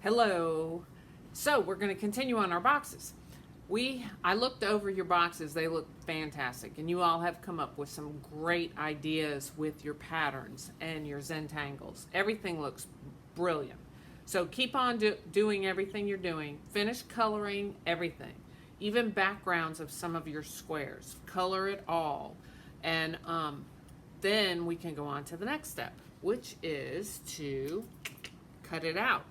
Hello. So we're going to continue on our boxes. I looked over your boxes. They look fantastic. And you all have come up with some great ideas with your patterns and your Zentangles. Everything looks brilliant. So keep on doing everything you're doing. Finish coloring everything. Even backgrounds of some of your squares. Color it all. And then we can go on to the next step, which is to cut it out.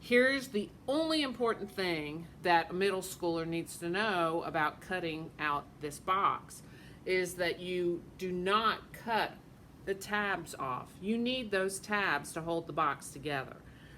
Here's the only important thing that a middle schooler needs to know about cutting out this box is that you do not cut the tabs off. You need those tabs to hold the box together.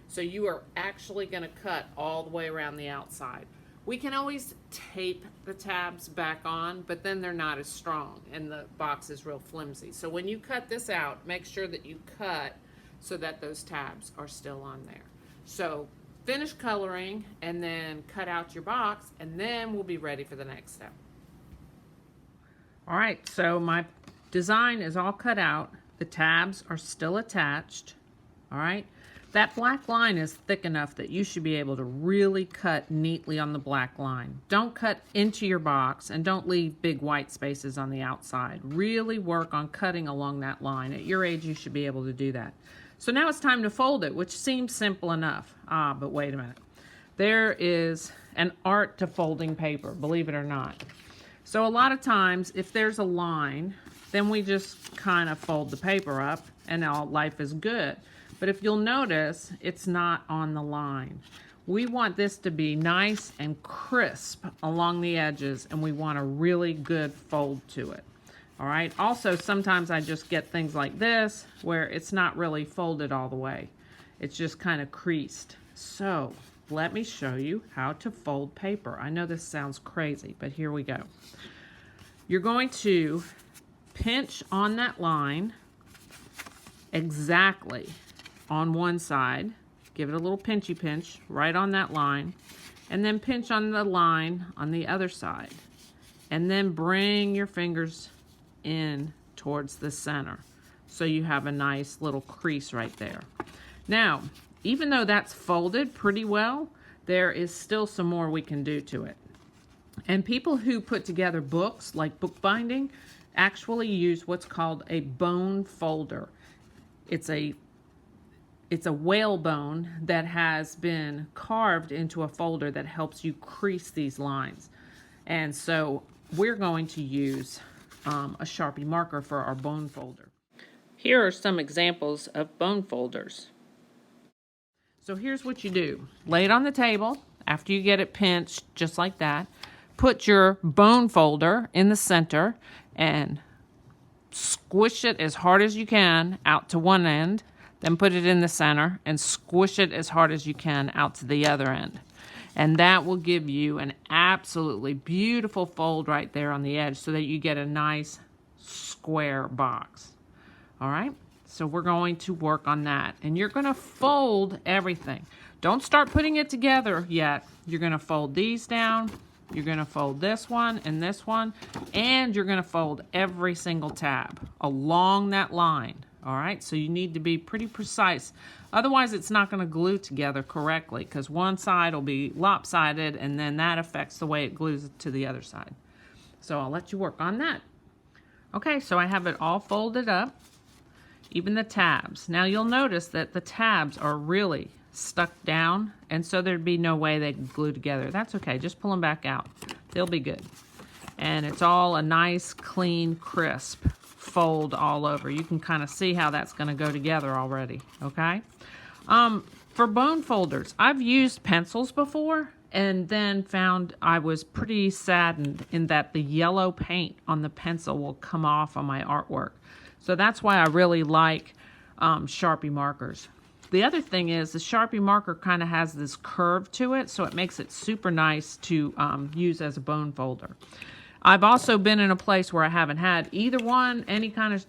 So you are actually going to cut all the way around the outside. We can always tape the tabs back on, but then they're not as strong and the box is real flimsy. So when you cut this out, make sure that you cut so that those tabs are still on there. So finish coloring and then cut out your box, and then we'll be ready for the next step. All right, so my design is all cut out. The tabs are still attached. All right, that black line is thick enough that you should be able to really cut neatly on the black line. Don't cut into your box and don't leave big white spaces on the outside. Really work on cutting along that line. At your age, you should be able to do that. So now it's time to fold it, which seems simple enough. But wait a minute. There is an art to folding paper, believe it or not. So a lot of times, if there's a line, then we just kind of fold the paper up and all life is good. But if you'll notice, it's not on the line. We want this to be nice and crisp along the edges, and we want a really good fold to it. All right, also sometimes I just get things like this where it's not really folded all the way. It's just kind of creased. So let me show you how to fold paper. I know this sounds crazy, but here we go. You're going to pinch on that line exactly on one side. Give it a little pinchy pinch right on that line, and then pinch on the line on the other side. And then bring your fingers in towards the center so you have a nice little crease right there. Now, even though that's folded pretty well, there is still some more we can do to it. And people who put together books, like bookbinding, actually use what's called a bone folder. It's a whalebone that has been carved into a folder that helps you crease these lines. And so we're going to use a Sharpie marker for our bone folder. Here are some examples of bone folders. So here's what you do. Lay it on the table after you get it pinched, just like that. Put your bone folder in the center and squish it as hard as you can out to one end. Then put it in the center and squish it as hard as you can out to the other end. And that will give you an absolutely beautiful fold right there on the edge so that you get a nice square box. All right, so we're going to work on that. And you're going to fold everything. Don't start putting it together yet. You're going to fold these down. You're going to fold this one, and you're going to fold every single tab along that line. All right, so you need to be pretty precise. Otherwise, it's not going to glue together correctly because one side will be lopsided, and then that affects the way it glues to the other side. So I'll let you work on that. Okay, so I have it all folded up, even the tabs. Now you'll notice that the tabs are really stuck down, and so there'd be no way they could glue together. That's okay, just pull them back out. They'll be good. And it's all a nice, clean, crisp fold all over. You can kind of see how that's going to go together already, okay? For bone folders, I've used pencils before and then found I was pretty saddened in that the yellow paint on the pencil will come off on my artwork. So that's why I really like Sharpie markers. The other thing is the Sharpie marker kind of has this curve to it, so it makes it super nice to use as a bone folder. I've also been in a place where I haven't had either one, any kind of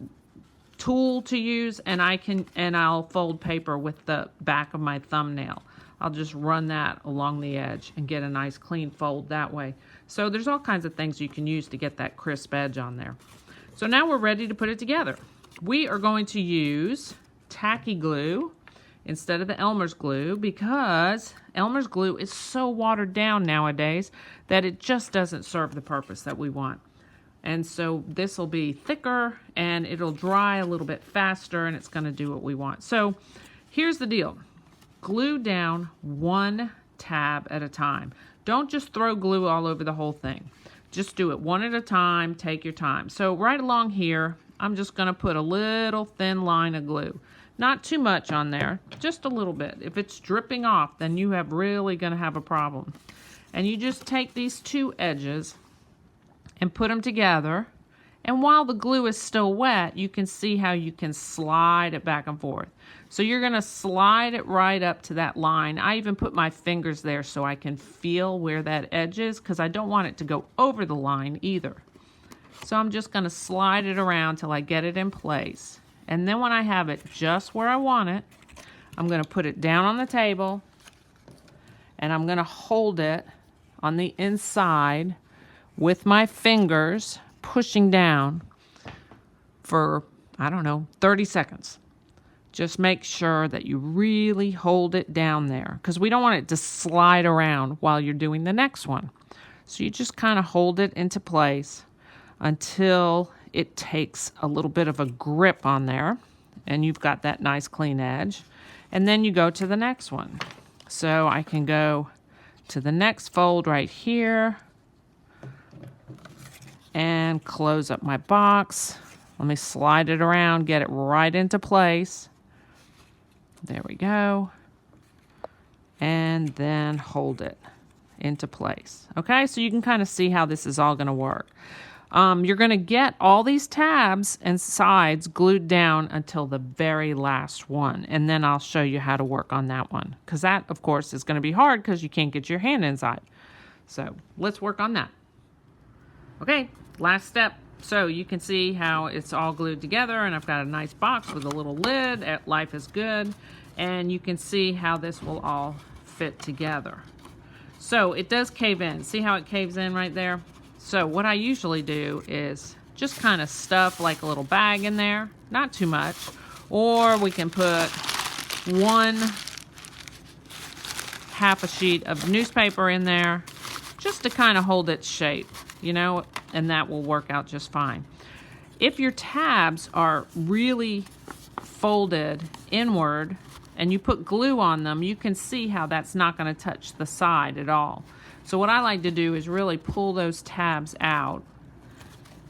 tool to use, and I'll fold paper with the back of my thumbnail. I'll just run that along the edge and get a nice clean fold that way. So there's all kinds of things you can use to get that crisp edge on there. So now we're ready to put it together. We are going to use tacky glue instead of the Elmer's glue, because Elmer's glue is so watered down nowadays that it just doesn't serve the purpose that we want. And so this will be thicker and it'll dry a little bit faster, and it's going to do what we want. So here's the deal. Glue down one tab at a time. Don't just throw glue all over the whole thing. Just do it one at a time. Take your time. So right along here, I'm just going to put a little thin line of glue. Not too much on there, just a little bit. If it's dripping off, then you have really going to have a problem. And you just take these two edges and put them together. And while the glue is still wet, you can see how you can slide it back and forth. So you're going to slide it right up to that line. I even put my fingers there so I can feel where that edge is, because I don't want it to go over the line either. So I'm just going to slide it around till I get it in place. And then when I have it just where I want it, I'm going to put it down on the table, and I'm going to hold it on the inside with my fingers pushing down for, I don't know, 30 seconds. Just make sure that you really hold it down there, because we don't want it to slide around while you're doing the next one. So you just kind of hold it into place until it takes a little bit of a grip on there and you've got that nice clean edge. And then you go to the next one. So I can go to the next fold right here and close up my box. Let me slide it around, get it right into place. There we go. And then hold it into place. Okay, so you can kind of see how this is all going to work. You're going to get all these tabs and sides glued down until the very last one. And then I'll show you how to work on that one, because that, of course, is going to be hard because you can't get your hand inside. So let's work on that. Okay, last step. So you can see how it's all glued together, and I've got a nice box with a little lid at Life is Good. And you can see how this will all fit together. So it does cave in. See how it caves in right there? So what I usually do is just kind of stuff like a little bag in there, not too much, or we can put one half a sheet of newspaper in there just to kind of hold its shape, you know, and that will work out just fine. If your tabs are really folded inward and you put glue on them, you can see how that's not going to touch the side at all. So what I like to do is really pull those tabs out.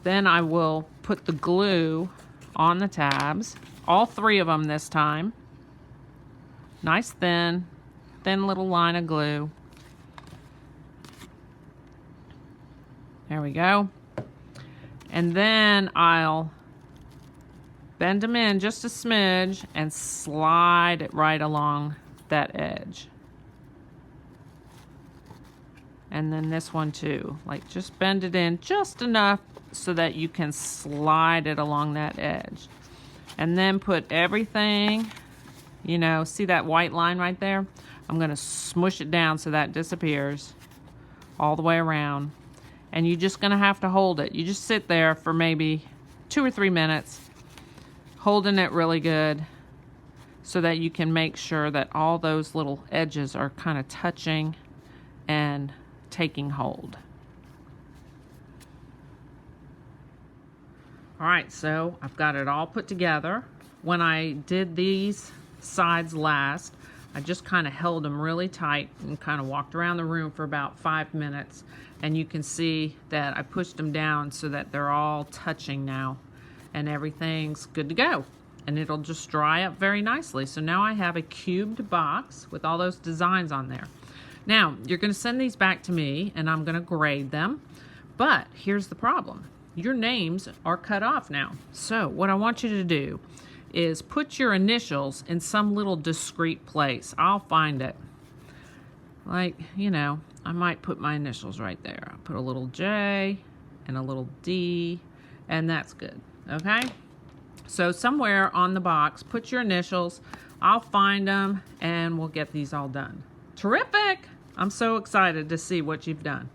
Then I will put the glue on the tabs, all three of them this time. Nice thin little line of glue. There we go. And then I'll bend them in just a smidge and slide it right along that edge. And then this one too, like just bend it in just enough so that you can slide it along that edge. And then put everything, you know, see that white line right there? I'm gonna smush it down so that disappears all the way around. And you're just gonna have to hold it. You just sit there for maybe 2 or 3 minutes, holding it really good so that you can make sure that all those little edges are kind of touching and taking hold. All right, so I've got it all put together. When I did these sides last, I just kind of held them really tight and kind of walked around the room for about 5 minutes. And you can see that I pushed them down so that they're all touching now and everything's good to go. And it'll just dry up very nicely. So now I have a cubed box with all those designs on there. Now, you're going to send these back to me and I'm going to grade them. But here's the problem. Your names are cut off now. So what I want you to do is put your initials in some little discreet place. I'll find it. Like, you know, I might put my initials right there. I'll put a little J and a little D, and that's good. Okay? So somewhere on the box, put your initials. I'll find them and we'll get these all done. Terrific! I'm so excited to see what you've done.